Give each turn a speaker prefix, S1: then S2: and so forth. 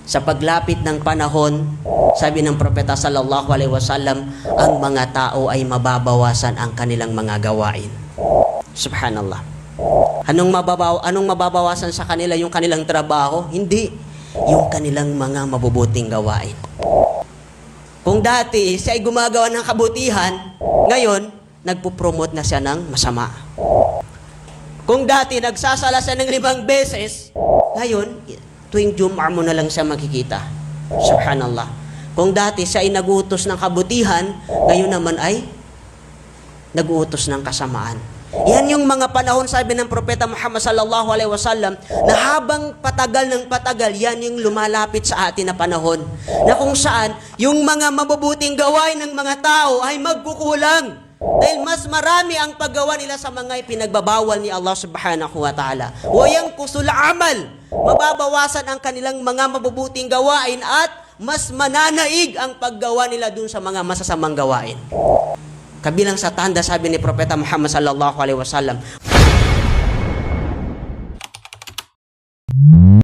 S1: Sa paglapit ng panahon, sabi ng propeta sallallahu alaihi wasallam, ang mga tao ay mababawasan ang kanilang mga gawain. Subhanallah. Anong mababawasan sa kanila? Yung kanilang trabaho? Hindi. Yung kanilang mga mabubuting gawain. Kung dati siya ay gumagawa ng kabutihan, ngayon, nagpo-promote na siya ng masama. Kung dati nagsasala siya ng 5 beses, ngayon, tuwing Jum'ah mo na lang siya makikita. Subhanallah. Kung dati siya ay nag-uutos ng kabutihan, ngayon naman ay nag-uutos ng kasamaan. Yan yung mga panahon, sabi ng propeta Muhammad sallallahu alaihi wasallam, na habang patagal ng patagal, yan yung lumalapit sa atin na panahon, na kung saan yung mga mabubuting gawain ng mga tao ay magkukulang. Dahil mas marami ang paggawa nila sa mga ipinagbabawal ni Allah subhanahu wa ta'ala. Wayang kusul amal. Mababawasan ang kanilang mga mabubuting gawain at mas mananaig ang paggawa nila dun sa mga masasamang gawain. Kabilang sa tanda, sabi ni Propeta Muhammad sallallahu alaihi wasallam,